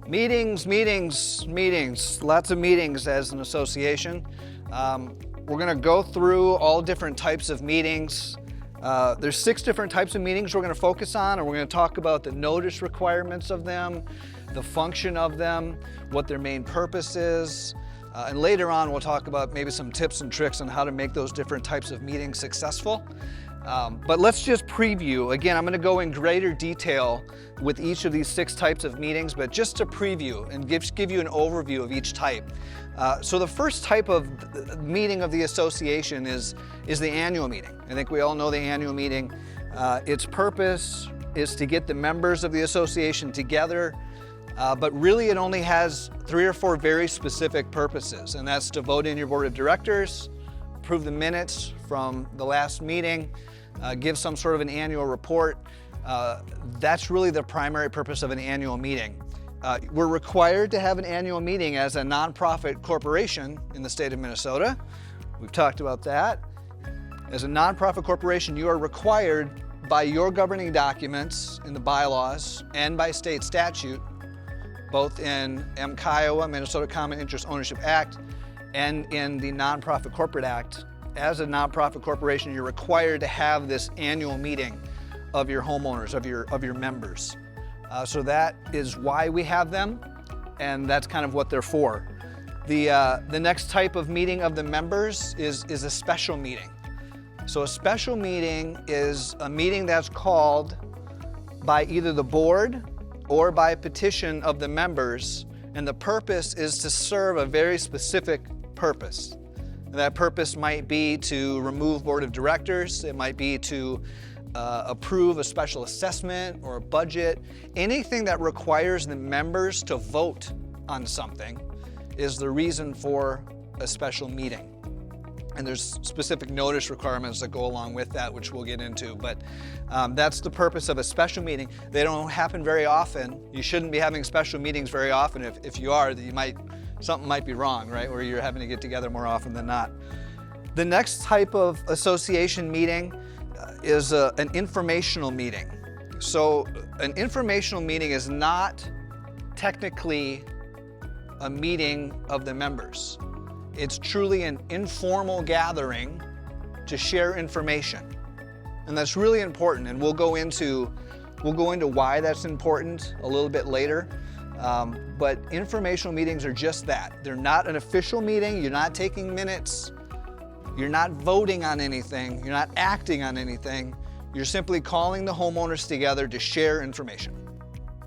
Meetings, meetings, meetings. Lots of meetings as an association. We're going to go through all different types of meetings. There's 6 different types of meetings we're going to focus on, and we're going to talk about the notice requirements of them, the function of them, what their main purpose is, and later on we'll talk about maybe some tips and tricks on how to make those different types of meetings successful. But let's just preview. Again, I'm going to go in greater detail with each of these 6 types of meetings, but just to preview and give you an overview of each type. So the first type of meeting of the association is the annual meeting. I think we all know the annual meeting. Its purpose is to get the members of the association together, but really it only has 3 or 4 very specific purposes, and that's to vote in your board of directors, approve the minutes from the last meeting, give some sort of an annual report. That's really the primary purpose of an annual meeting. We're required to have an annual meeting as a nonprofit corporation in the state of Minnesota. We've talked about that. As a nonprofit corporation, you are required by your governing documents in the bylaws and by state statute, both in MCIOA, Minnesota Common Interest Ownership Act, and in the Nonprofit Corporate Act. As a nonprofit corporation, you're required to have this annual meeting of your homeowners, of your members. So that is why we have them, and that's kind of what they're for. The next type of meeting of the members is a special meeting. So a special meeting is a meeting that's called by either the board or by petition of the members, and the purpose is to serve a very specific purpose. And that purpose might be to remove board of directors, it might be to approve a special assessment or a budget. Anything that requires the members to vote on something is the reason for a special meeting. And there's specific notice requirements that go along with that, which we'll get into. But that's the purpose of a special meeting. They don't happen very often. You shouldn't be having special meetings very often. If you are, something might be wrong, right? Or you're having to get together more often than not. The next type of association meeting is an informational meeting. So an informational meeting is not technically a meeting of the members. It's truly an informal gathering to share information. And that's really important, and we'll go into why that's important a little bit later. But informational meetings are just that. They're not an official meeting. You're not taking minutes. You're not voting on anything. You're not acting on anything. You're simply calling the homeowners together to share information.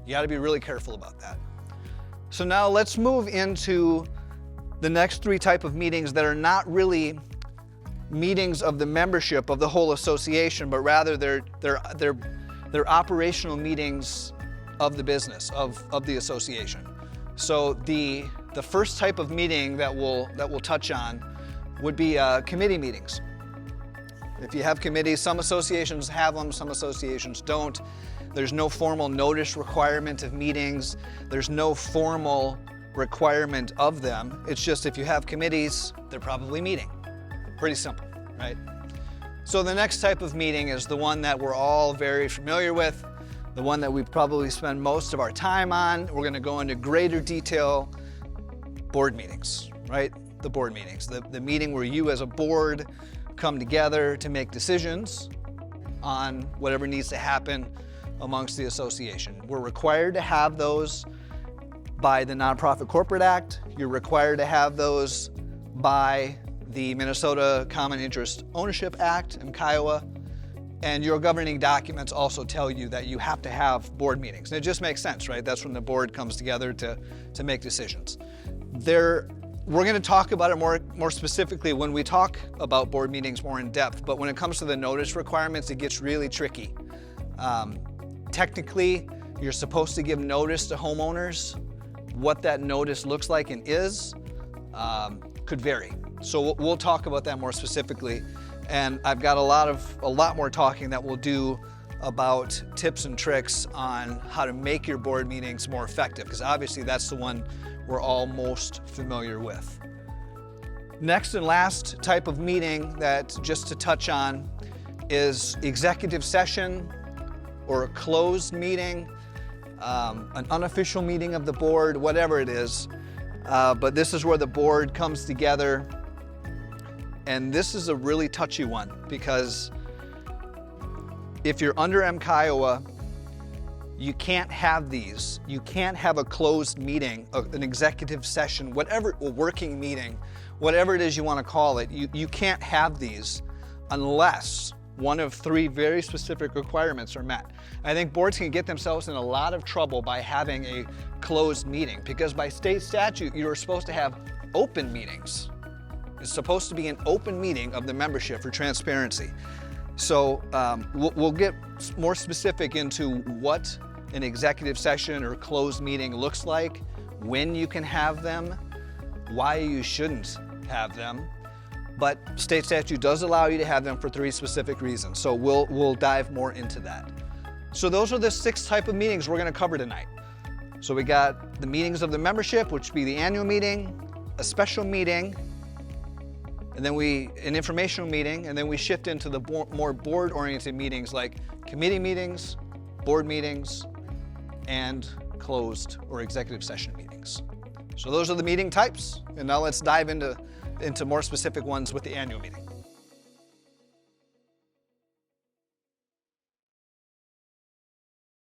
You got to be really careful about that. So now let's move into the next 3 types of meetings that are not really meetings of the membership of the whole association, but rather they're operational meetings of the business, of the association. So the first type of meeting that we'll touch on would be committee meetings. If you have committees, some associations have them, some associations don't. There's no formal notice requirement of meetings. There's no formal requirement of them. It's just if you have committees, they're probably meeting. Pretty simple, right? So the next type of meeting is the one that we're all very familiar with, the one that we probably spend most of our time on. We're going to go into greater detail. Board meetings, right? The board meetings, the meeting where you as a board come together to make decisions on whatever needs to happen amongst the association. We're required to have those by the Nonprofit Corporate Act. You're required to have those by the Minnesota Common Interest Ownership Act, MCIOA, and your governing documents also tell you that you have to have board meetings. And it just makes sense, right? That's when the board comes together to make decisions. We're going to talk about it more specifically when we talk about board meetings more in depth, but when it comes to the notice requirements, it gets really tricky. Technically, you're supposed to give notice to homeowners. What that notice looks like and is could vary. So we'll talk about that more specifically. And I've got a lot more talking that we'll do about tips and tricks on how to make your board meetings more effective, because obviously that's the one we're all most familiar with. Next and last type of meeting that just to touch on is executive session or a closed meeting. an unofficial meeting of the board, whatever it is. But this is where the board comes together. And this is a really touchy one because if you're under MCHA, you can't have these. You can't have a closed meeting, an executive session, whatever, a working meeting, whatever it is you want to call it. You can't have these unless one of three very specific requirements are met. I think boards can get themselves in a lot of trouble by having a closed meeting because by state statute, you're supposed to have open meetings. It's supposed to be an open meeting of the membership for transparency. So we'll get more specific into what an executive session or closed meeting looks like, when you can have them, why you shouldn't have them. But state statute does allow you to have them for three specific reasons. So we'll dive more into that. So those are the 6 types of meetings we're going to cover tonight. So we got the meetings of the membership, which would be the annual meeting, a special meeting, and then an informational meeting, and then we shift into the more board-oriented meetings like committee meetings, board meetings, and closed or executive session meetings. So those are the meeting types, and now let's dive into more specific ones with the annual meeting.